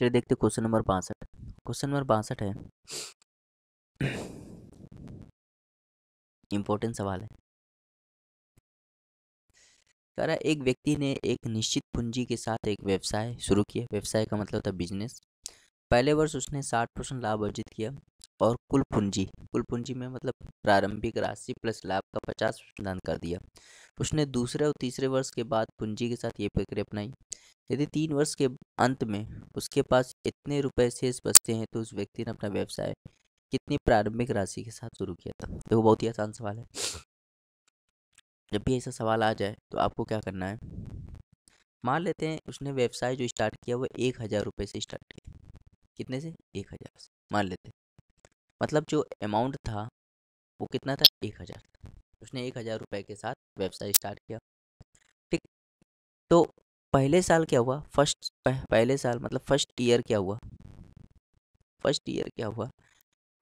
चलिए देखते question number 62। Question number 62 है, इम्पोर्टेंट सवाल है। कह रहा है एक व्यक्ति ने एक निश्चित पूंजी के साथ एक व्यवसाय शुरू किया। व्यवसाय का मतलब था बिजनेस। पहले वर्ष उसने 60% लाभ अर्जित किया और कुल पूंजी में मतलब प्रारंभिक राशि प्लस लाभ का 50% दान कर दिया। उसने दूसरे और तीसरे वर्ष के बाद पूंजी के साथ ये प्रक्रिया अपनाई। यदि 3 वर्ष के अंत में उसके पास इतने रुपए शेष बचते हैं तो उस व्यक्ति ने अपना व्यवसाय कितनी प्रारंभिक राशि के साथ शुरू किया था। देखो बहुत ही आसान सवाल है। जब भी ऐसा सवाल आ जाए तो आपको क्या करना है, मान लेते हैं उसने व्यवसाय जो स्टार्ट किया वो 1,000 रुपये से स्टार्ट किया। कितने से? 1,000 से मान लेते हैं। मतलब जो अमाउंट था वो कितना था? 1,000। उसने 1,000 रुपये के साथ व्यवसाय स्टार्ट किया। ठीक। तो पहले साल क्या हुआ? पहले साल मतलब फर्स्ट ईयर क्या हुआ? फर्स्ट ईयर क्या हुआ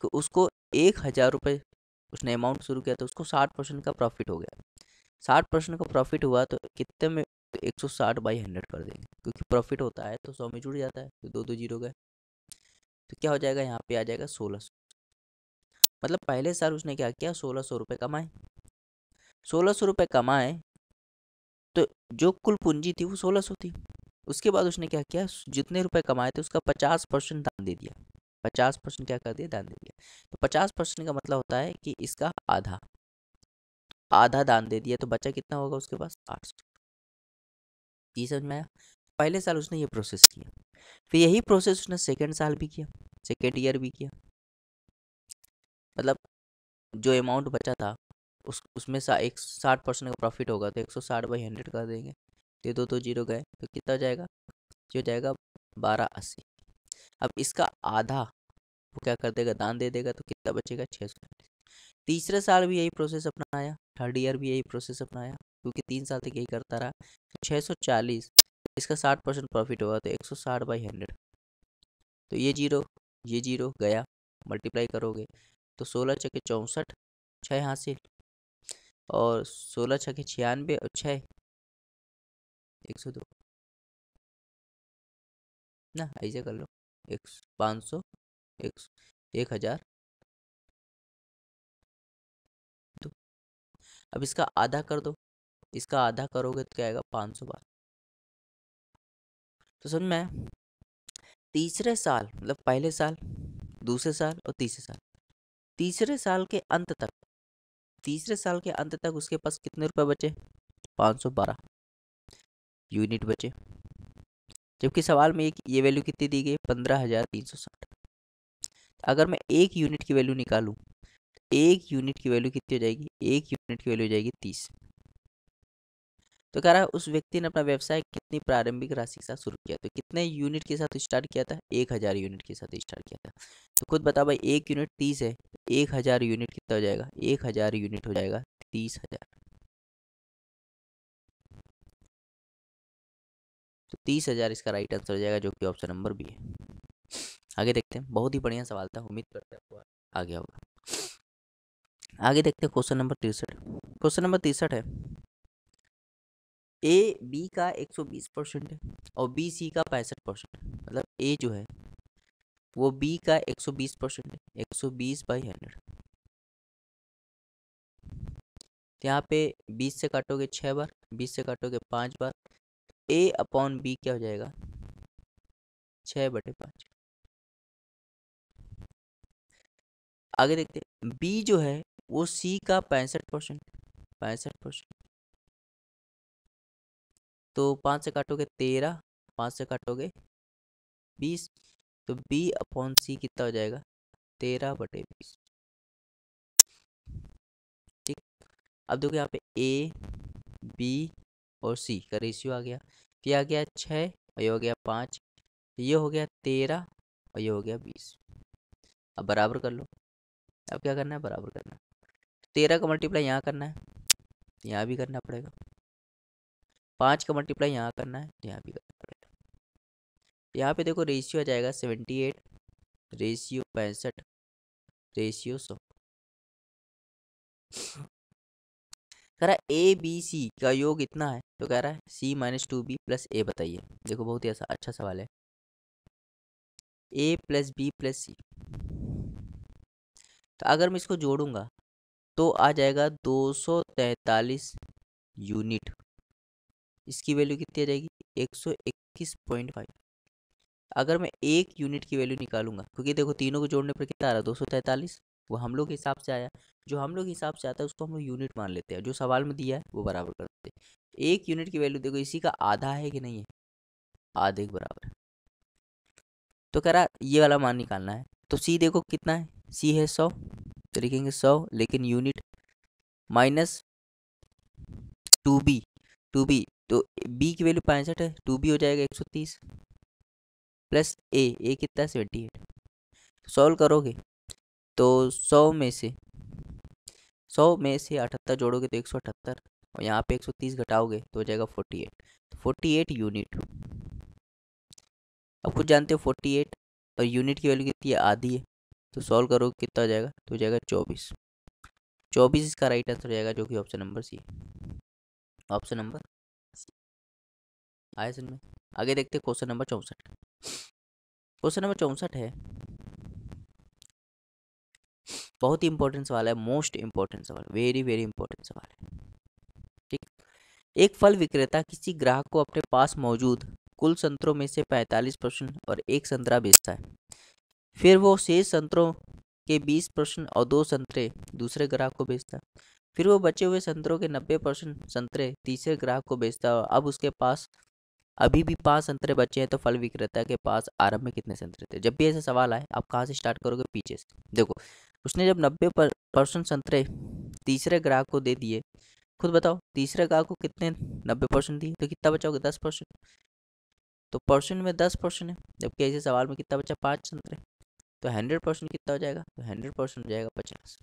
कि उसको 1,000 रुपये उसने अमाउंट शुरू किया तो उसको 60% का प्रॉफिट हो गया। 60% का प्रॉफिट हुआ तो कितने में? 160/100 कर देंगे, क्योंकि प्रॉफिट होता है तो 100 में जुड़ जाता है, तो दो दो जीरो गए। तो क्या हो जाएगा? यहाँ पे आ जाएगा 1600। मतलब पहले साल उसने क्या किया? 1,600 रुपये कमाए। 1,600 रुपये कमाए तो जो कुल पूंजी थी वो 1,600 थी। उसके बाद उसने क्या किया? जितने रुपए कमाए थे उसका 50% दान दे दिया। 50% क्या कर दिया? दान दे दिया। तो 50% का मतलब होता है कि इसका आधा आधा दान दे दिया, तो बचा कितना होगा उसके पास? 800। ये समझ में आया? पहले साल उसने ये प्रोसेस किया, फिर यही प्रोसेस उसने सेकेंड साल भी किया, सेकेंड ईयर भी किया। मतलब जो अमाउंट बचा था उसमें 60% का प्रॉफिट होगा तो 160/100 कर देंगे। ये दो दो जीरो गए तो कितना हो जाएगा? जो जाएगा 1280। अब इसका आधा वो क्या कर देगा? दान दे देगा, तो कितना बचेगा? 640। तीसरे साल भी यही प्रोसेस अपनाया, थर्ड ईयर भी यही प्रोसेस अपनाया, क्योंकि 3 साल तक यही करता रहा। 640, इसका 60% प्रॉफिट होगा तो 160/100। तो ये जीरो गया, मल्टीप्लाई करोगे तो 16×6 = 64, 6 हासिल, और 16×6 = 96, और 6 102 ना। ऐसे कर लो, 500, 1,000। तो अब इसका आधा कर दो, इसका आधा करोगे तो क्या आएगा? 512। तो समझ में आया? तीसरे साल मतलब पहले साल, दूसरे साल और तीसरे साल, तीसरे साल के अंत तक उसके पास कितने रुपए बचे? 512 यूनिट बचे। जबकि सवाल में ये वैल्यू कितनी दी गई? 15,360। अगर मैं एक यूनिट की वैल्यू निकालूं, एक यूनिट की वैल्यू कितनी हो जाएगी? एक यूनिट की वैल्यू हो जाएगी 30। तो कह रहा है उस व्यक्ति ने अपना व्यवसाय कितनी प्रारंभिक राशि के साथ शुरू किया? तो कितने यूनिट के साथ स्टार्ट किया था? 1,000 यूनिट के साथ स्टार्ट किया था। तो खुद बता भाई, एक यूनिट 30 है, 1,000 यूनिट कितना हो जाएगा? 1,000 यूनिट हो जाएगा 30,000। तो 30,000 इसका राइट आंसर हो जाएगा, जो कि ऑप्शन नंबर बी है। आगे देखते हैं, बहुत ही बढ़िया सवाल था, उम्मीद करते हैं आपको आ गया होगा। आगे देखते हैं क्वेश्चन नंबर 63। क्वेश्चन नंबर 63 है, ए बी का 120% है और बी सी का 65% है। मतलब ए जो है वो बी का 120% है, 120/100। तो यहाँ पे 20 से काटोगे 6 बार, 20 से काटोगे 5 बार, ए अपॉन बी क्या हो जाएगा? 6/5। आगे देखते हैं, बी जो है वो सी का 65%, 65%। तो 5 से काटोगे 13, 5 से काटोगे 20, तो बी अपॉन सी कितना हो जाएगा? 13/20। ठीक। अब देखो यहाँ पे ए बी और सी का रेशियो आ गया, फिर आ गया 6 और ये हो गया 5, ये हो गया 13 और ये हो गया 20। अब बराबर कर लो। अब क्या करना है? बराबर करना है। 13 का मल्टीप्लाई यहाँ करना है, यहाँ भी करना पड़ेगा। 5 का मल्टीप्लाई यहाँ करना है, यहाँ भी करना पड़ेगा। यहाँ पे देखो रेशियो आ जाएगा 78, रेशियो 65, रेशियो 100। कह रहा है ए बी सी का योग इतना है, तो कह रहा है C - 2B + A बताइए। देखो बहुत ही अच्छा सवाल है। ए प्लस बी प्लस सी। तो अगर मैं इसको जोड़ूंगा तो आ जाएगा 243 यूनिट। इसकी वैल्यू कितनी आ जाएगी? 121.5। अगर मैं एक यूनिट की वैल्यू निकालूंगा, क्योंकि देखो तीनों को जोड़ने पर कितना आ रहा है? 243। वो हम लोग के हिसाब से आया। जो हम लोग के हिसाब से आता है उसको हम लोग यूनिट मान लेते हैं, जो सवाल में दिया है वो बराबर कर देते हैं। एक यूनिट की वैल्यू देखो इसी का आधा है कि नहीं है? आधे के बराबर है। तो कह रहा ये वाला मान निकालना है। तो सी देखो कितना है? सी है 100, तो लिखेंगे 100, लेकिन यूनिट माइनस 2b। 2b तो बी की वैल्यू 65 है, 2b हो जाएगा 130 प्लस ए कितना है? 78। सॉल्व करोगे तो 100 में से 78 जोड़ोगे तो 178, और यहाँ पे 130 घटाओगे तो हो जाएगा 48। तो 48 यूनिट। अब खुद जानते हो 48 और यूनिट की वैल्यू कितनी है? आधी है। तो सॉल्व करोगे कितना हो जाएगा? तो हो जाएगा 24। 24 इसका राइट आंसर हो जाएगा, जो कि ऑप्शन नंबर सी है। ऑप्शन नंबर सी आया समझ में? आगे देखते हैं क्वेश्चन नंबर 64। क्वेश्चन नंबर 64 है, बहुत ही इंपॉर्टेंट सवाल है, मोस्ट इंपॉर्टेंट सवाल, वेरी वेरी इंपॉर्टेंट सवाल है। ठीक। एक फल विक्रेता किसी ग्राहक को अपने पास मौजूद कुल संतरों में से 45% और एक संतरा बेचता है। फिर वो शेष संतरों के 20% और 2 संतरे दूसरे ग्राहक को बेचता है। फिर वो बचे हुए संतरों के 90% संतरे तीसरे ग्राहक को बेचता है, और अब उसके पास अभी भी 5 संतरे बचे हैं। तो फल विक्रेता के पास आरंभ में कितने संतरे थे? जब भी ऐसा सवाल आए आप कहाँ से स्टार्ट करोगे? पीछे से। देखो, उसने जब 90% संतरे तीसरे ग्राहक को दे दिए, खुद बताओ तीसरे ग्राहक को कितने 90% दिए, तो कितना बचाओगे? 10%। तो परसेंट में 10% है, जबकि ऐसे सवाल में कितना बचा? 5 संतरे। तो 100% कितना हो जाएगा? तो 100% हो जाएगा 50।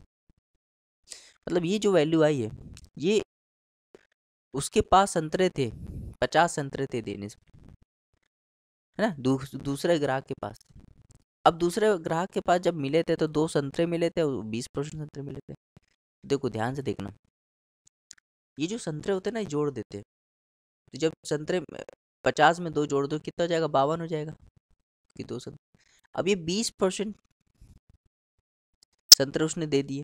मतलब ये जो वैल्यू आई है, ये उसके पास संतरे थे, 50 संतरे थे देने से, है ना? दूसरे ग्राहक के पास। अब दूसरे ग्राहक के पास जब मिले थे तो 2 संतरे मिले थे और 20% संतरे मिले थे। देखो ध्यान से देखना, ये जो संतरे होते हैं ना, ये जोड़ देते हैं। तो जब संतरे 50 में 2 जोड़ दो कितना हो जाएगा? 52 हो जाएगा, कि 2 संतरे। अब ये 20% संतरे उसने दे दिए,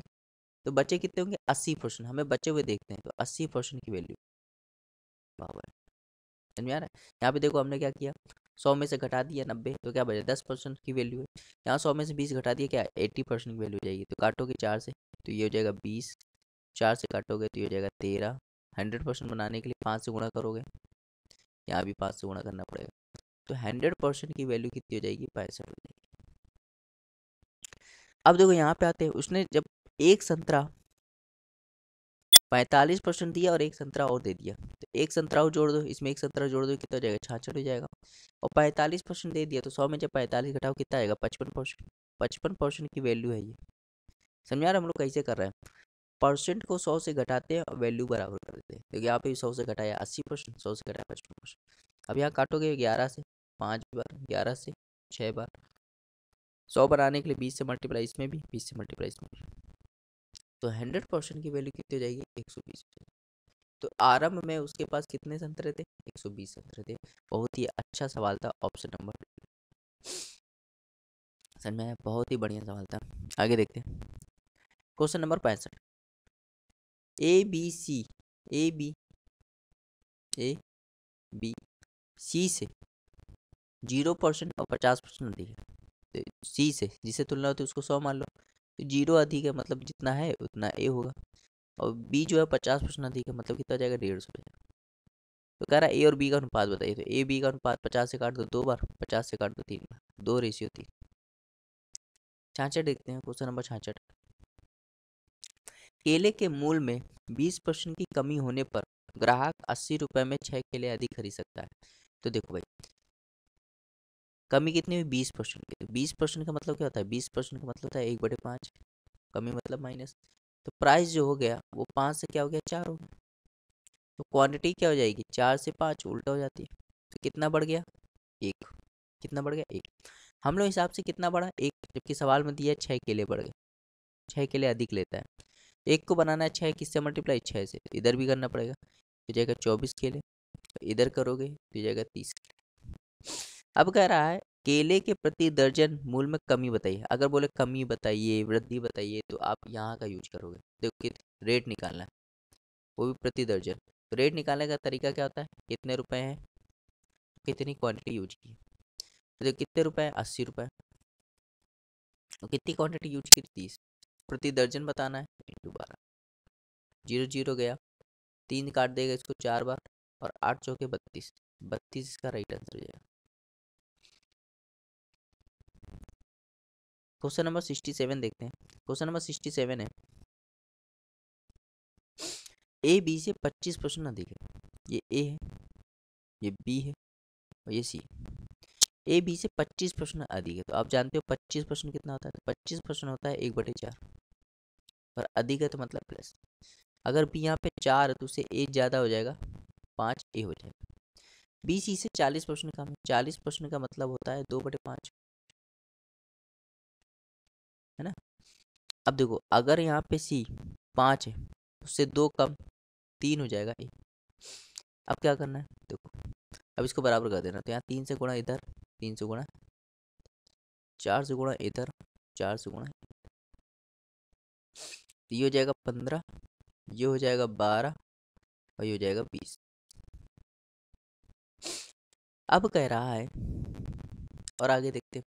तो बचे कितने होंगे? 80%। हमें बचे हुए देखते हैं, तो 80% की वैल्यू 52। समझ में आ रहा है? यहाँ पे देखो हमने क्या किया, 100 में से घटा दिया 90, तो क्या बचा? 10% की वैल्यू है। यहाँ 100 में से 20 घटा दिया, क्या? 80% की वैल्यू हो जाएगी। तो काटोगे 4 से तो ये हो जाएगा 20, 4 से काटोगे तो ये हो जाएगा 13। 100% बनाने के लिए 5 से गुणा करोगे, यहाँ भी 5 से गुणा करना पड़ेगा। तो 100% की वैल्यू कितनी हो जाएगी? 65 हो जाएगी। अब देखो यहाँ पे आते हैं, उसने जब एक संतरा 45% दिया और एक संतरा और दे दिया, तो एक संतरा और जोड़ दो, इसमें एक संतरा जोड़ दो, कितना हो जाएगा? 66 हो जाएगा। और 45% दे दिया, तो 100 में जब 45 घटाओ कितना आएगा? 55%। 55% की वैल्यू है ये। समझ आ रहा है हम लोग कैसे कर रहे हैं? परसेंट को 100 से घटाते हैं और वैल्यू बराबर कर देते हैं। देखिए यहाँ पे 100 से घटाया 80%, 100 से घटाया 55%। अब यहाँ काटोगे 11 से 5 बार, 11 से 6 बार, 100 बनाने के लिए 20 से मल्टीप्लाई इसमें भी, 20 से मल्टीप्लाई इसमें भी। तो 100% की वैल्यू कितनी हो जाएगी? 120 हो जाएगी। तो आरंभ में उसके पास कितने संतरे थे? 120 संतरे थे। बहुत ही अच्छा सवाल था, ऑप्शन नंबर समझ में आया? बहुत ही बढ़िया सवाल था। आगे देखते हैं question number 65। A B C, A B A B C से 0% और 50% अधिक है। तो सी से जिसे तुलना होती है उसको 100 मान लो, तो 0 अधिक है मतलब जितना है उतना ए होगा, और बी जो है 50% अधिक है, मतलब कितना जाएगा? 150 हो जाएगा। तो कह रहा है ए और बी का अनुपात बताइए। तो ए बी का अनुपात 50 से काट दो 2 बार, 50 से काट दो 3 बार, 2:3। 66 देखते हैं, क्वेश्चन नंबर 66। केले के मूल में 20% की कमी होने पर ग्राहक 80 रुपये में 6 केले अधिक खरीद सकता है। तो देखो भाई, कमी कितनी हुई? 20% की। तो 20% का मतलब क्या होता है? 20% का मतलब होता है 1/5। कमी मतलब माइनस। तो प्राइस जो हो गया वो 5 से क्या हो गया? 4 हो गया। तो क्वांटिटी क्या हो जाएगी? 4 से 5 उल्टा हो जाती है। तो कितना बढ़ गया? 1। कितना बढ़ गया? 1। हम लोग हिसाब से कितना बढ़ा? 1, जबकि सवाल में दिया 6 केले बढ़ गए। 6 केले अधिक लेता है। एक को बनाना है 6, किससे मल्टीप्लाई? 6 से। तो इधर भी करना पड़ेगा, तो जाएगा 24 केले। तो इधर करोगे तो जाएगा 30 केले। अब कह रहा है केले के प्रति दर्जन मूल्य में कमी बताइए। अगर बोले कमी बताइए, वृद्धि बताइए, तो आप यहाँ का यूज करोगे। देखो कि रेट निकालना है, वो भी प्रति दर्जन। तो रेट निकालने का तरीका क्या होता है, कितने रुपए हैं, कितनी क्वांटिटी यूज की। तो देखो कितने रुपए हैं, 80 रुपए। और कितनी क्वांटिटी यूज की, 30। प्रति दर्जन बताना है, इंटू 12। 0 0 गया, 3 काट देगा इसको 4 बार, और 8 चौके 32। 32 इसका राइट आंसर हो जाएगा। क्वेश्चन नंबर 67 देखते हैं। क्वेश्चन नंबर 67 है, ए बी से 25% अधिक है। ये ए है, ये बी है, और ये सी है। ए बी से 25% अधिक है, तो आप जानते हो 25% कितना होता है, तो 25% होता है 1/4। और अधिक है तो मतलब प्लस। अगर बी यहाँ पे 4 है तो उससे ए ज़्यादा हो जाएगा, 5 ए हो जाएगा। बी सी से 40% कम है। 40% का मतलब होता है 2/5, है ना। अब देखो अगर यहाँ पे सी 5 है, उससे 2 कम, 3 हो जाएगा ए। अब क्या करना है, देखो अब इसको बराबर कर देना। तो यहाँ 3 से गुणा इधर, 3 से गुणा, 4 से गुणा इधर, 4 से गुणा, तो ये हो जाएगा 15, ये हो जाएगा 12, और ये हो जाएगा 20। अब कह रहा है, और आगे देखते,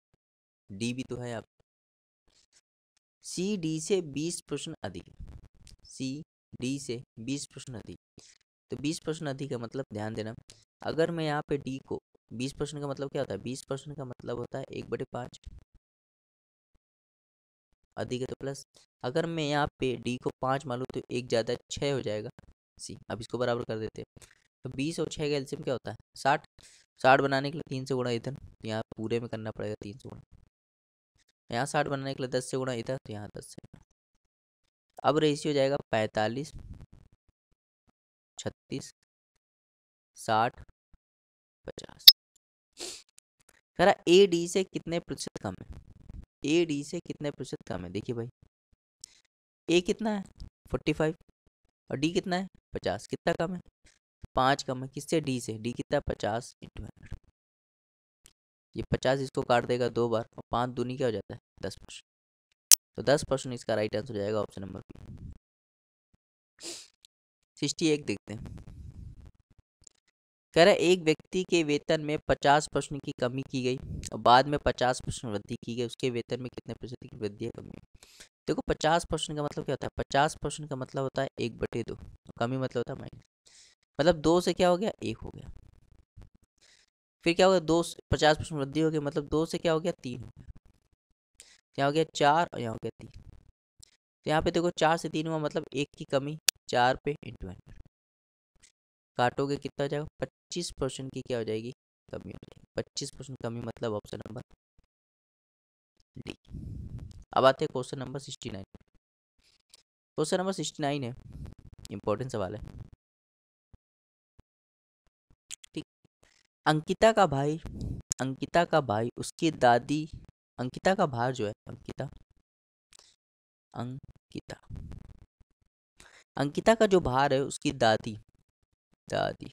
डी भी तो है। आप सी डी से 20% अधिक है। सी डी से 20% अधिक, तो 20% अधिक है मतलब ध्यान देना, अगर मैं यहाँ पे डी को 20% का मतलब क्या होता है, 20% का मतलब होता है 1/5, अधिक है तो प्लस। अगर मैं यहाँ पे डी को 5 मानूँ तो एक ज़्यादा 6 हो जाएगा सी। अब इसको बराबर कर देते हैं। तो 20 और 6 का एलसीएम क्या होता है, 60। 60 बनाने के लिए 3 से गुणा इधर, तो यहाँ पूरे में करना पड़ेगा 3 से गुणा। यहाँ 60 बनाने के लिए 10 से गुणा इधर, तो यहाँ 10 से गुणा। अब रेशियो हो जाएगा 45, 36, 60, 50। कह रहा ए डी से कितने प्रतिशत कम है। ए डी से कितने प्रतिशत कम है, देखिए भाई, ए कितना है 45, और डी कितना है 50, कितना कम है, 5 कम है। किससे, डी से। डी कितना है 50 इंटू 100। ये 50 इसको काट देगा 2 बार, और 5 दूनी क्या हो जाता है 10%। तो 10% इसका राइट आंसर हो जाएगा ऑप्शन नंबर बी। 61 देखते हैं। कह रहा है एक व्यक्ति के वेतन में 50% की कमी की गई, और बाद में 50% वृद्धि की गई, उसके वेतन में कितने प्रतिशत की वृद्धि है, कमी है। देखो 50% का मतलब क्या होता है, 50% का मतलब होता है 1/2, कमी मतलब होता है माइनस। मतलब 2 से क्या हो गया, 1 हो गया। फिर क्या हो गया, 50% वृद्धि हो गई, मतलब 2 से क्या हो गया, 3 हो गया। यहाँ हो गया 4, और यहाँ हो गया 3। तो यहाँ पे देखो 4 से 3 हुआ, मतलब 1 की कमी, 4 पे इंटू 100। काटोगे कितना हो जाएगा, 25% की क्या हो जाएगी, कमी हो जाएगी। 25% कमी मतलब ऑप्शन नंबर डी। अब आते हैं क्वेश्चन नंबर 69। क्वेश्चन नंबर 69 है, इंपॉर्टेंट सवाल है, ठीक। अंकिता का भाई, अंकिता का भाई उसकी दादी, अंकिता का भाई जो है, अंकिता, अंकिता, अंकिता का जो भार है उसकी दादी, दादी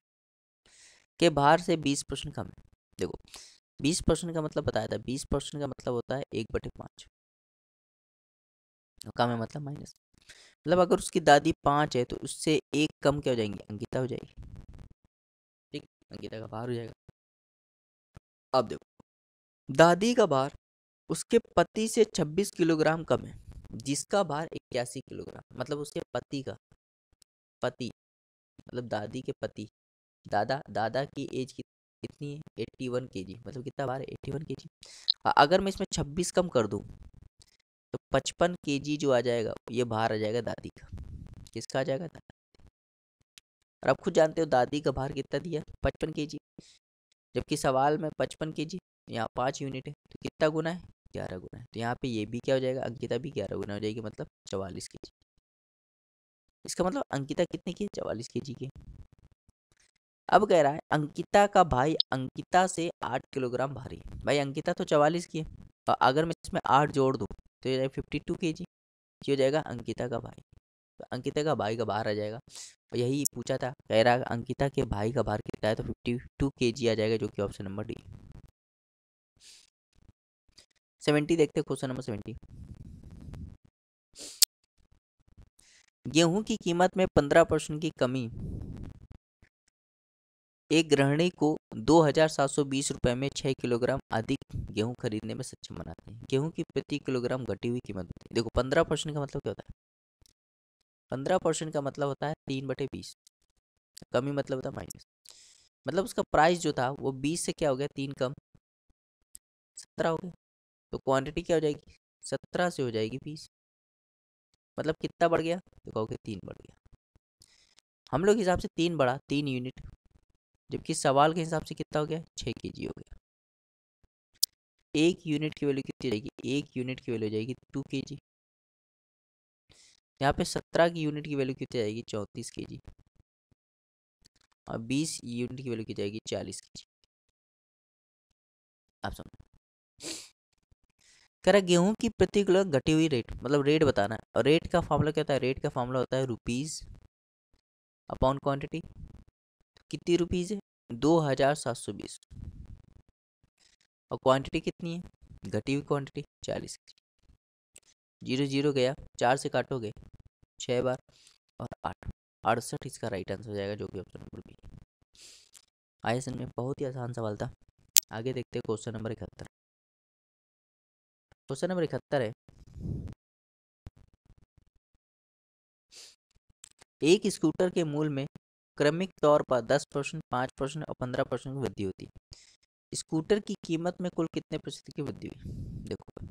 के भार से 20% कम है। देखो 20% का मतलब बताया था, 20% का मतलब होता है 1/5, कम है मतलब माइनस। मतलब अगर उसकी दादी 5 है तो उससे एक कम क्या हो जाएंगी, अंकिता हो जाएगी, ठीक। अंकिता का भार हो जाएगा। अब देखो दादी का भार उसके पति से 26 किलोग्राम कम है, जिसका भार 81 किलोग्राम। मतलब उसके पति का, पति मतलब दादी के पति, दादा, दादा की एज कितनी है, 81 kg, मतलब कितना भार है, 81 kg। अगर मैं इसमें 26 कम कर दूं तो 55 kg जो आ जाएगा, ये भार आ जाएगा दादी का। किसका आ जाएगा, दादी। और आप खुद जानते हो दादी का भार कितना दिया, 55 kg, जबकि सवाल में 55 kg, यहाँ 5 यूनिट है, तो कितना गुना है, 11 गुना है। तो यहाँ पे ये भी क्या हो जाएगा, अंकिता भी 11 गुना हो जाएगी, मतलब 44 kg। इसका मतलब अंकिता कितने की है, 44 kg की। अब कह रहा है अंकिता का भाई अंकिता से 8 किलोग्राम भारी है। भाई अंकिता तो 44 की है, और अगर मैं इसमें 8 जोड़ दूँ तो ये 52 kg, ये हो जाएगा अंकिता का भाई। तो अंकिता का भाई का भार आ जाएगा, और यही पूछा था, कह रहा है अंकिता के भाई का भार कितना है, तो 52 kg आ जाएगा, जो कि ऑप्शन नंबर डी। 70 देखते, क्वेश्चन नंबर 70। गेहूं की कीमत में 15% की कमी एक गृहिणी को 2,720 रुपये में 6 किलोग्राम अधिक गेहूं खरीदने में सक्षम बनाते हैं। गेहूं की प्रति किलोग्राम घटी हुई कीमत होती है। देखो 15% का मतलब क्या होता है? 15% का मतलब होता है 3/20। कमी मतलब होता है माइनस। मतलब उसका प्राइस जो था वो 20 से क्या हो गया, 3 कम 17 हो गया। तो क्वांटिटी क्या हो जाएगी, 17 से हो जाएगी 20। मतलब कितना बढ़ गया, तो कहोगे 3 बढ़ गया। हम लोग के हिसाब से 3 बढ़ा, 3 यूनिट, जबकि सवाल के हिसाब से कितना हो गया, 6 kg हो गया। 1 यूनिट की वैल्यू कितनी हो जाएगी, 1 यूनिट की वैल्यू हो जाएगी 2 kg। यहाँ पे 17 की यूनिट की वैल्यू कितनी जाएगी, 34 kg। और 20 यूनिट की वैल्यू कितनी जाएगी, 40 kg। आप समझो, कह रहा गेहूं की प्रति किलो घटी हुई रेट, मतलब रेट बताना है। और रेट का फॉर्मूला क्या होता है, रेट का फॉर्मूला होता है रुपीज अपॉन क्वांटिटी। कितनी रुपीज है, 2,720। और क्वांटिटी कितनी है, घटी हुई क्वांटिटी 40 kg। 0 0 गया, 4 से काटोगे 6 बार और 8, 68 इसका राइट आंसर हो जाएगा, जो कि ऑप्शन नंबर बी। आइए समझ में, बहुत ही आसान सवाल था। आगे देखते हैं क्वेश्चन नंबर 71। क्वेश्चन नंबर 71 है, एक स्कूटर के मूल्य में क्रमिक तौर पर 10%, 5% और 15% की वृद्धि होती है। स्कूटर की कीमत में कुल कितने प्रतिशत की वृद्धि हुई? देखो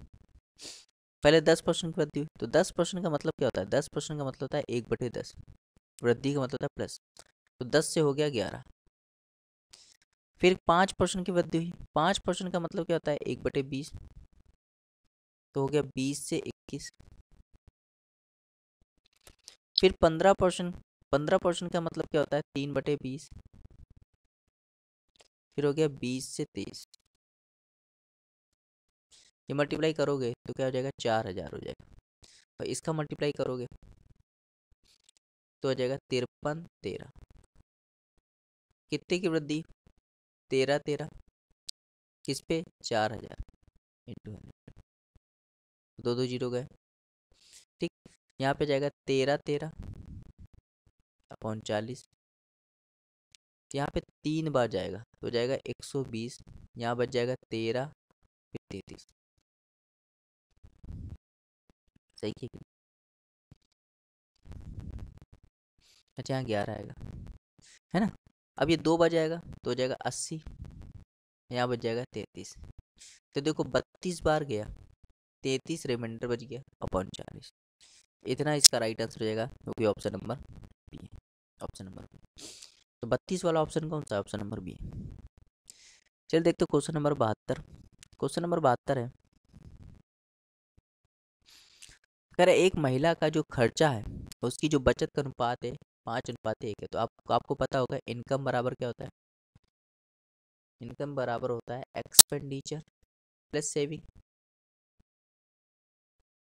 पहले 10% की वृद्धि हुई, तो 10% का मतलब क्या होता है, 10% का मतलब होता है 1/10। वृद्धि का मतलब होता है प्लस, तो 10 से हो गया 11। फिर 5% की वृद्धि हुई, 5% का मतलब क्या होता है 1/20, तो हो गया 20 से 21। फिर 15%, 15% का मतलब क्या होता है 3/20, फिर हो गया 20 से 23। ये मल्टीप्लाई करोगे तो क्या हो जाएगा, 4,000 हो जाएगा। और इसका मल्टीप्लाई करोगे तो हो जाएगा 53 13। कितने की वृद्धि, 13 13 किस पे, 4,000 इंटू 100, दो दो जीरो गए। ठीक, यहाँ पे जाएगा 13 13 अपॉन 40। यहाँ पे 3 बार जाएगा तो जाएगा 120। यहाँ बच जाएगा 13 फिर 33। सही है कि नहीं? अच्छा यहाँ 11 आएगा, है ना। अब ये 2 बार जाएगा तो हो जाएगा 80। यहाँ बच जाएगा 33। तो देखो 32 बार गया, 33 रिमाइंडर बच गया अपॉन 40। इतना इसका राइट आंसर हो जाएगा, जो कि ऑप्शन नंबर बी है। ऑप्शन नंबर बी, तो 32 वाला ऑप्शन कौन सा है, ऑप्शन नंबर बी है। चलिए देखते हो क्वेश्चन नंबर 72। क्वेश्चन नंबर 72 है, कह रहे एक महिला का जो खर्चा है उसकी जो बचत का अनुपात है 5:1 है। तो आपको पता होगा इनकम बराबर क्या होता है, इनकम बराबर होता है एक्सपेंडिचर प्लस सेविंग,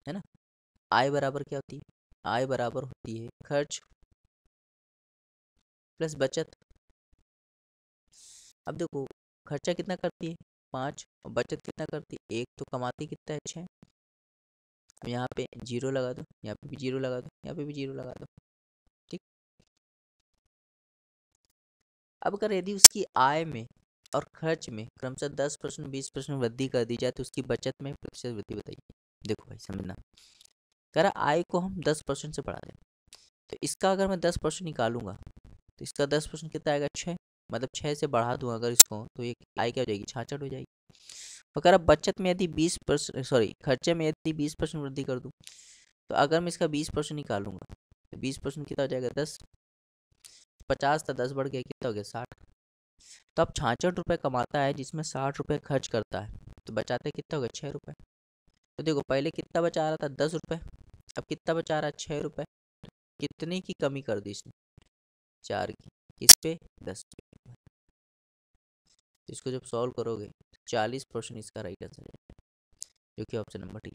है ना। आय बराबर क्या होती है, आय बराबर होती है खर्च प्लस बचत। अब देखो खर्चा कितना करती है 5 और बचत कितना करती है 1, तो कमाती कितना है 6। अब यहाँ पे जीरो लगा दो, यहाँ पे भी जीरो लगा दो, यहाँ पे भी जीरो लगा दो। ठीक, अब अगर यदि उसकी आय में और खर्च में क्रमशः 10% 20% वृद्धि कर दी जाए तो उसकी बचत में प्रतिशत वृद्धि बताइए। देखो भाई समझना, कह रहा आय को हम 10% से बढ़ा दें, तो इसका अगर मैं 10% निकालूंगा तो इसका 10% कितना आएगा 6। मतलब 6 से बढ़ा दूँ अगर इसको तो ये आय क्या हो जाएगी 66 हो जाएगी। और कह रहा बचत में यदि 20%, सॉरी खर्चे में यदि 20% वृद्धि कर दूँ, तो अगर मैं इसका 20% निकालूंगा तो 20% कितना हो जाएगा 10। 50 था 10 बढ़ गया कितना हो गया 60। तो अब 66 रुपये कमाता है जिसमें 60 रुपये खर्च करता है, तो बचाते कितना हो गया 6 रुपये। तो देखो पहले कितना बचा रहा था 10 रुपये, अब कितना बचा रहा है 6 रुपये। कितने की कमी कर दी इसने, 4 की, किस पे 10 पे। तो इसको जब सॉल्व करोगे तो 40% इसका राइट आंसर है, जो कि ऑप्शन नंबर डी।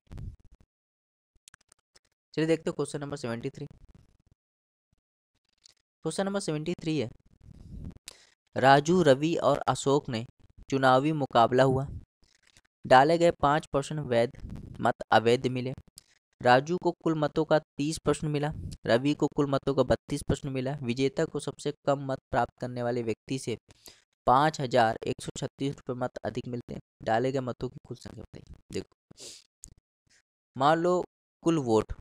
चलिए देखते हो क्वेश्चन नंबर 73। क्वेश्चन नंबर 73 है, राजू रवि और अशोक ने चुनावी मुकाबला हुआ। डाले गए 5% वैध मत अवैध मिले। राजू को कुल मतों का 30% मिला। रवि को कुल मतों का 32% मिला। विजेता को सबसे कम मत प्राप्त करने वाले व्यक्ति से 5,136 रुपये मत अधिक मिलते हैं। डाले गए मतों की कुल संख्या बताइए। देखो, मान लो कुल वोट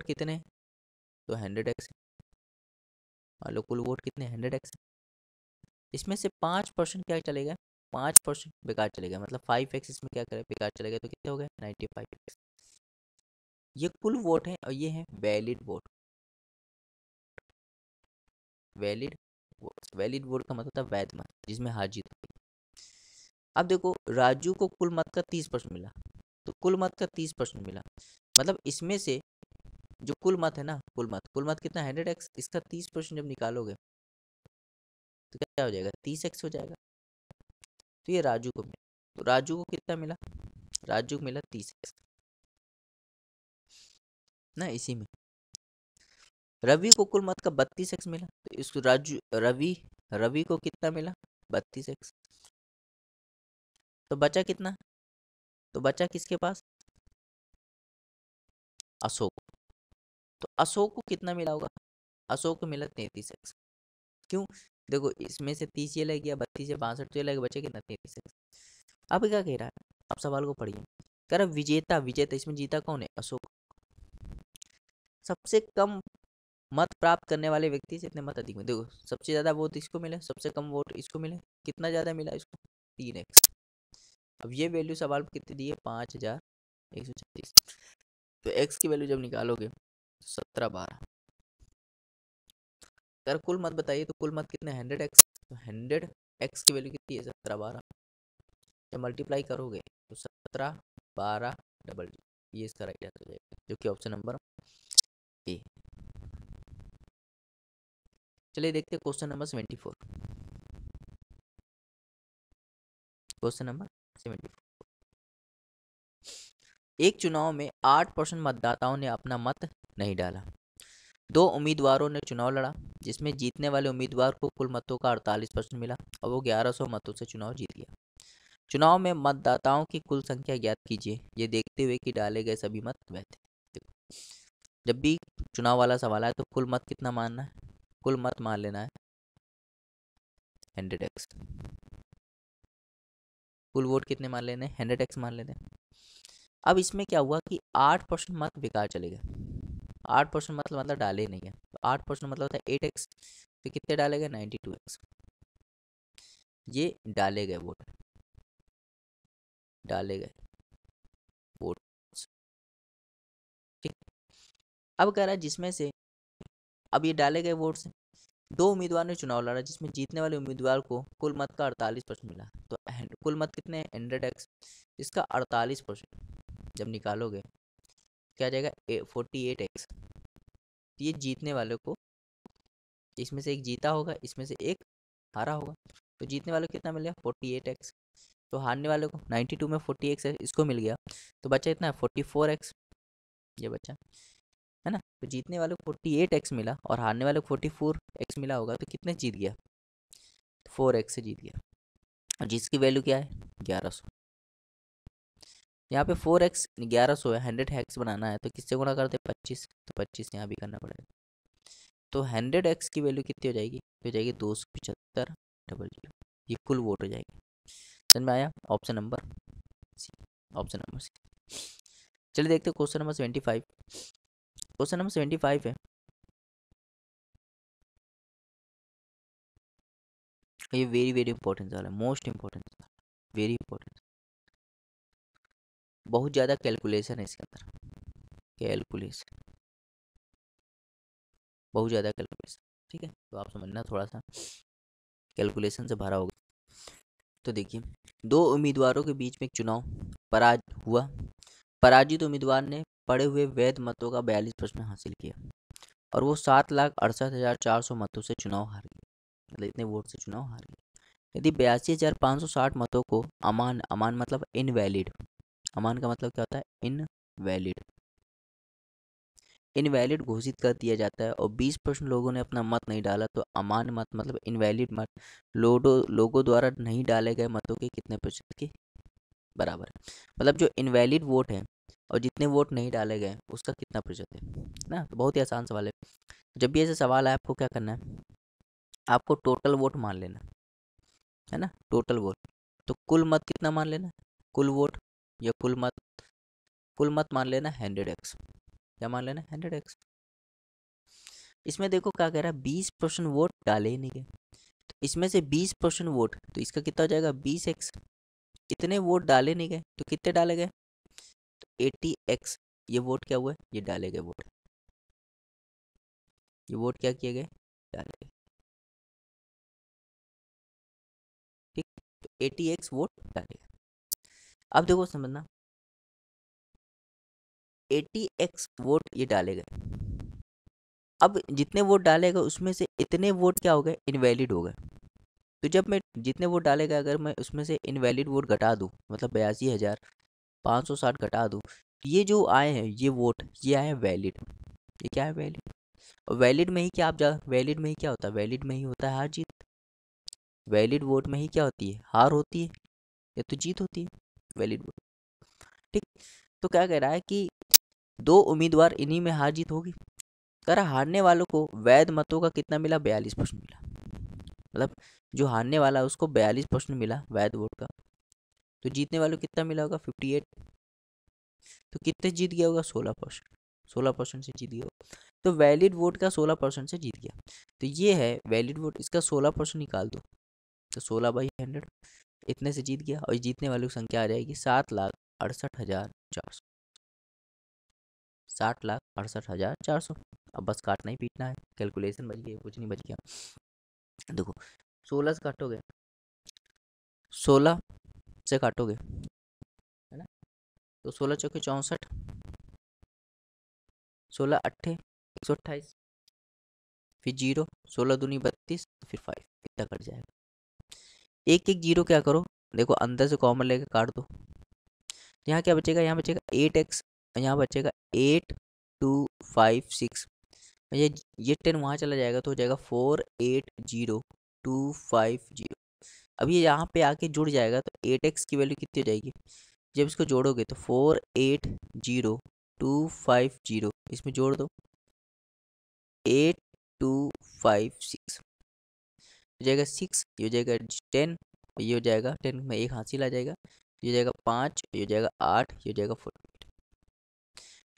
कितने, तो 100x। मान लो कुल वोट कितने, 100x। इसमें से 5% क्या चलेगा, 5% बेकार चलेगा, मतलब 5x इसमें क्या करे, बेकार चलेगा, तो कितने हो गए, 95x। ये कुल वोट है और ये है वैलिड वोट। वैलिड वोट का मतलब होता है वैध मत, जिसमें हार जीत होती है। अब देखो, राजू को कुल मत का 30% मिला, तो कुल मत का 30% मिला, मतलब इसमें से जो कुल मत है ना, कुल मत कितना, 100x, इसका 30% जब निकालोगे तो क्या हो जाएगा, 30x हो जाएगा। तो ये राजू को मिला, तो राजू को कितना मिला, राजू को मिला 30x ना। इसी में रवि को कुल मत का 32x मिला, तो इसको रवि को कितना मिला, 32x। तो बचा कितना, तो बचा किसके पास, अशोक। तो अशोक को कितना मिला होगा, अशोक को मिला 33x। क्यों, देखो इसमें से 30 ये लग गया, 32 से 62 तो ये लगे, बचे कितना, 33x। अब क्या कह रहा है, अब सवाल को पढ़िए। कह रहा विजेता, इसमें जीता कौन है, अशोक। सबसे कम मत प्राप्त करने वाले व्यक्ति से इतने मत अधिक में, देखो सबसे ज्यादा वोट इसको मिले, सबसे कम वोट इसको मिले, कितना ज्यादा मिला इसको, 3x। अब ये वैल्यू सवाल में कितनी दी है, 5,136। तो x की वैल्यू जब निकालोगे तो 1712। अगर कुल मत बताइए तो कुल मत कितने, 100x, तो 100x की वैल्यू कितनी है, 1712। जब मल्टीप्लाई करोगे तो 1712 ये इसका राइट आंसर हो जाएगा, जो कि ऑप्शन नंबर ए। चलिए देखते हैं क्वेश्चन नंबर 74। क्वेश्चन नंबर 74, एक चुनाव में 8% मतदाताओं ने अपना मत नहीं डाला। दो उम्मीदवारों ने चुनाव लड़ा, जिसमें जीतने वाले उम्मीदवार को कुल मतों का 48% मिला और वो 1100 मतों से चुनाव जीत गया। चुनाव में मतदाताओं की कुल संख्या ज्ञात कीजिए, ये देखते हुए कि डाले गए सभी मत वैध थे। देखो, जब भी चुनाव वाला सवाल आए तो कुल मत कितना मानना है, कुल मत मान लेना है 100x। कुल वोट कितने मान लेने, 100x मान लेने। अब इसमें क्या हुआ कि 8% मत बेकार चले गए। 8% मतलब डाले नहीं है, तो 8% मतलब होता है 8x। तो कितने डाले गए, 92x। ये डाले गए वोट, डाले गए वोट। ठीक, अब कह रहा है जिसमें से, अब ये डाले गए वोट से दो उम्मीदवार ने चुनाव लड़ा, जिसमें जीतने वाले उम्मीदवार को कुल मत का 48% मिला। तो कुल मत कितने, 100x, इसका 48% जब निकालोगे क्या आ जाएगा, 48x। ये जीतने वाले को, इसमें से एक जीता होगा, इसमें से एक हारा होगा, तो जीतने वाले को कितना मिल गया, 48x। तो हारने वाले को 92 में 40x है, इसको मिल गया, तो बचा इतना 44x, ये बचा है ना। तो जीतने वाले को 48x मिला और हारने वाले को 44x मिला होगा, तो कितने जीत गया, 4x से जीत गया। और जिसकी वैल्यू क्या है, 1100। यहाँ पे 4x 1100 है, 100x बनाना है तो किससे गुणा करते, 25, तो 25 यहाँ भी करना पड़ेगा। तो 100x की वैल्यू कितनी हो जाएगी, तो हो जाएगी 275,000। ये कुल वोट हो जाएगी। समझ में आया, option number C, option number C. चलिए देखते हैं क्वेश्चन नंबर 75। क्वेश्चन नंबर 75 है, ये वेरी वेरी इंपॉर्टेंट सवाल है, मोस्ट इंपॉर्टेंट, वेरी इंपॉर्टेंट। बहुत ज़्यादा कैलकुलेशन है इसके अंदर, कैलकुलेशन, बहुत ज़्यादा कैलकुलेशन। ठीक है, तो आप समझना थोड़ा सा कैलकुलेशन से भरा होगा। तो देखिए, दो उम्मीदवारों के बीच में एक चुनाव हुआ। पराजित उम्मीदवार ने पड़े हुए वैध मतों का 42% हासिल किया और वो 7,68,400 मतों से चुनाव हार गए, मतलब इतने वोट से चुनाव हार गए। यदि 82,560 मतों को अमान, अमान मतलब इनवैलिड, अमान का मतलब क्या होता है, इनवैलिड, इनवैलिड घोषित कर दिया जाता है और 20% लोगों ने अपना मत नहीं डाला तो अमान्य मत मतलब इनवैलिड मत लोगों द्वारा नहीं डाले गए मतों के कितने प्रतिशत के बराबर है। मतलब जो इनवैलिड वोट है और जितने वोट नहीं डाले गए उसका कितना प्रतिशत है ना। तो बहुत ही आसान सवाल है। जब भी ऐसे सवाल आए आपको क्या करना है, आपको टोटल वोट मान लेना है ना, टोटल वोट। तो कुल मत कितना मान लेना, कुल वोट या कुल मत मान लेना 100x। क्या मान लेना 100x। इसमें देखो क्या कह रहा है, 20% वोट डाले ही नहीं गए, तो इसमें से 20% वोट तो इसका कितना हो जाएगा 20x। इतने वोट डाले नहीं गए तो कितने डाले गए, तो 80x। ये वोट क्या हुआ है, ये डाले गए वोट, ये वोट क्या किए गए, डाले गए। ठीक, तो 80x वोट डाले गए। अब देखो समझना, 80x वोट ये डाले गए। अब जितने वोट डाले गए उसमें से इतने वोट क्या हो गए, इनवैलिड हो गए। तो जब मैं जितने वोट डाले गए अगर मैं उसमें से इनवैलिड वोट घटा दूं, मतलब 82,560 घटा दूं, ये जो आए हैं ये वोट ये आए हैं वैलिड। ये क्या है, वैलिड। और वैलिड में ही क्या आप जा वैलिड में ही क्या होता है, वैलिड में ही होता है हार जीत। वैलिड वोट में ही क्या होती है, हार होती है या तो जीत होती है, वैलिड वोट। ठीक, तो क्या कह रहा है कि दो उम्मीदवार इन्हीं में हार जीत होगी। कह रहा हारने वालों को वैध मतों का कितना मिला, 42% मिला। मतलब जो हारने वाला है उसको 42% मिला वैध वोट का, तो जीतने वालों को कितना मिला होगा 58। तो कितने जीत गया होगा, 16%। 16% से जीत गया होगा। तो वैलिड वोट का 16% से जीत गया। तो ये है वैलिड वोट, इसका 16% निकाल दो, तो 16/100 इतने से जीत गया। और जीतने वालों की संख्या आ जाएगी 7,68,400। 7,68,400। अब बस काटना ही पीटना है, कैलकुलेशन बच गई, कुछ नहीं बच गया। देखो 16 से काटोगे, 16 से काटोगे है ना, तो 16 × 4 = 64, 16 × 8 = 128, फिर जीरो, 16 × 2 = 32, फिर 5, इतना कट जाएगा। एक एक जीरो क्या करो, देखो अंदर से कॉमन लेके काट दो। यहाँ क्या बचेगा, यहाँ बचेगा 8x, यहाँ बचेगा 8256। ये 10 वहाँ चला जाएगा तो हो जाएगा 480250। अब ये यहाँ पे आके जुड़ जाएगा तो 8x की वैल्यू कितनी हो जाएगी, जब इसको जोड़ोगे तो 480250 इसमें जोड़ दो 8256 हो जाएगा 6, ये हो जाएगा 10, ये हो जाएगा 10 में एक हासिल आ जाएगा, ये हो जाएगा 5, ये हो जाएगा 8, ये हो जाएगा 48,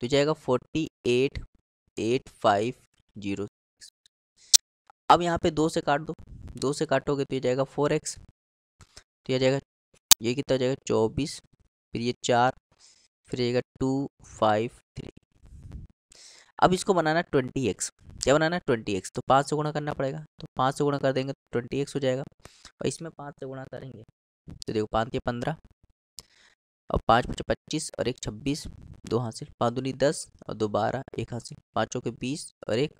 तो हो जाएगा 488506। अब यहाँ पे 2 से काट दो, 2 से काटोगे तो ये जाएगा 4x, तो ये जाएगा, ये कितना हो जाएगा 24, फिर ये 4, फिर जाएगा 253। अब इसको बनाना 20x। क्या बनाना है 20x, तो 5 से गुणा करना पड़ेगा, तो 5 से गुणा कर देंगे तो 20x हो जाएगा। और इसमें 5 से गुणा करेंगे तो देखो 5 × 15 और 5 × 25 और 1 26, 2 हासिल, 5 दूनी 10 और 2 12, 1 हासिल, 5 चौके 20 और 1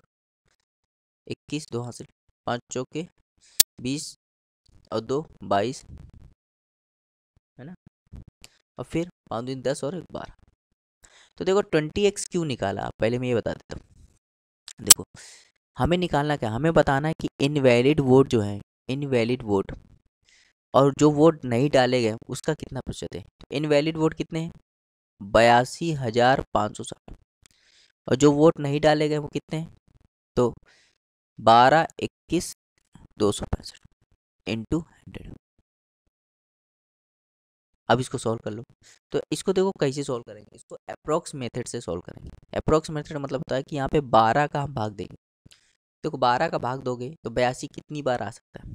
21, 2 हासिल, 5 चौके 20 और 2 22 है ना, और फिर 5 दूनी 10 और 1 12। तो देखो 20x क्यों निकाला, पहले मैं ये बता देता हूँ। देखो हमें निकालना क्या, हमें बताना है कि इनवैलिड वोट जो है, इनवैलिड वोट और जो वोट नहीं डाले गए उसका कितना प्रतिशत है। तो इनवैलिड वोट कितने हैं, 82,560। और जो वोट नहीं डाले गए वो कितने हैं, तो 12,21,265 इंटू 100। अब इसको सॉल्व कर लो। तो इसको देखो कैसे सॉल्व करेंगे, इसको अप्रोक्स मेथड से सॉल्व करेंगे। अप्रोक्स मेथड मतलब होता है कि यहाँ पे 12 का हम भाग देंगे। देखो 12 का भाग दोगे तो 82 कितनी बार आ सकता है,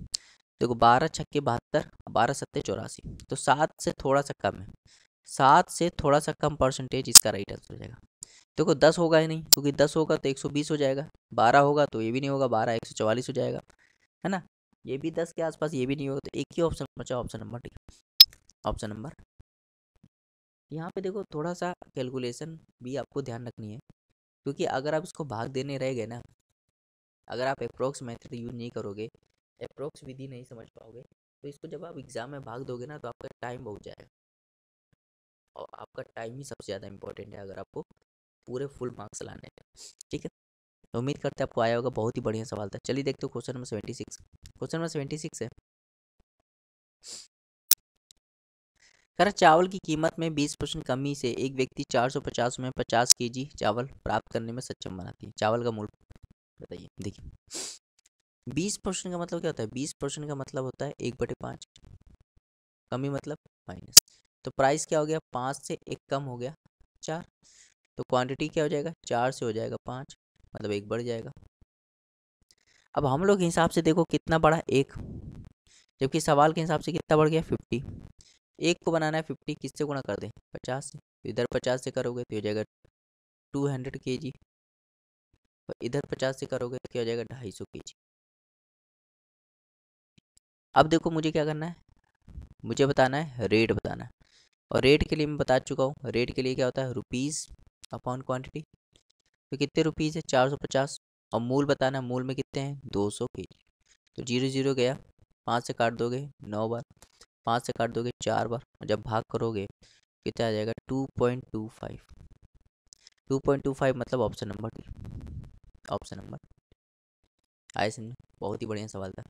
देखो 12 छक्के 72, 12 सत्ते 84, तो 7 से थोड़ा सा कम है, 7 से थोड़ा सा कम परसेंटेज इसका राइट आंसर हो जाएगा। देखो 10 होगा ही नहीं, क्योंकि 10 होगा तो 120 हो जाएगा, 12 होगा तो ये भी नहीं होगा, 12 144 हो जाएगा, है ना। ये भी 10 के आसपास, ये भी नहीं होगा, तो एक ही ऑप्शन बचा, option number D, option number. यहाँ पे देखो थोड़ा सा कैलकुलेशन भी आपको ध्यान रखनी है, क्योंकि अगर आप इसको भाग देने रह गए ना, अगर आप अप्रोक्स मेथड यूज नहीं करोगे, अप्रोक्स विधि नहीं समझ पाओगे, तो इसको जब आप एग्जाम में भाग दोगे ना तो आपका टाइम बहुत जाएगा। और आपका टाइम ही सबसे ज़्यादा इंपॉर्टेंट है अगर आपको पूरे फुल मार्क्स लाने थे। ठीक है, तो उम्मीद करते हैं आपको आया होगा। बहुत ही बढ़िया सवाल था। चलिए देखते हो क्वेश्चन नंबर 76। क्वेश्चन नंबर 76 है, कर चावल की कीमत में 20% कमी से एक व्यक्ति 450 में 50 kg चावल प्राप्त करने में सक्षम बनाती है। चावल का मूल्य बताइए। देखिए 20% का मतलब क्या होता है? 20% का मतलब होता है 1/5, कमी मतलब माइनस। तो प्राइस क्या हो गया? 5 से 1 कम हो गया 4। तो क्वांटिटी क्या हो जाएगा? 4 से हो जाएगा 5, मतलब 1 बढ़ जाएगा। अब हम लोग के हिसाब से देखो कितना बढ़ा? 1, जबकि सवाल के हिसाब से कितना बढ़ गया? 50। 1 को बनाना है 50 किससे गुणा कर दें? 50 से। तो इधर 50 से करोगे तो हो जाएगा 200 kg, और इधर 50 से करोगे तो क्या हो जाएगा? 250 kg। अब देखो मुझे क्या करना है, मुझे बताना है रेट बताना है। और रेट के लिए मैं बता चुका हूँ, रेट के लिए क्या होता है? Rupees upon quantity. तो कितने रुपीज़ है? 450। और मूल बताना है, मूल में कितने हैं? 200 kg। तो 0 0 गया, 5 से काट दोगे 9 बार, 5 से काट दोगे 4 बार, और जब भाग करोगे कितना आ जाएगा? 2.25। 2.25 मतलब option number D. Option number आए समझ, बहुत ही बढ़िया सवाल था।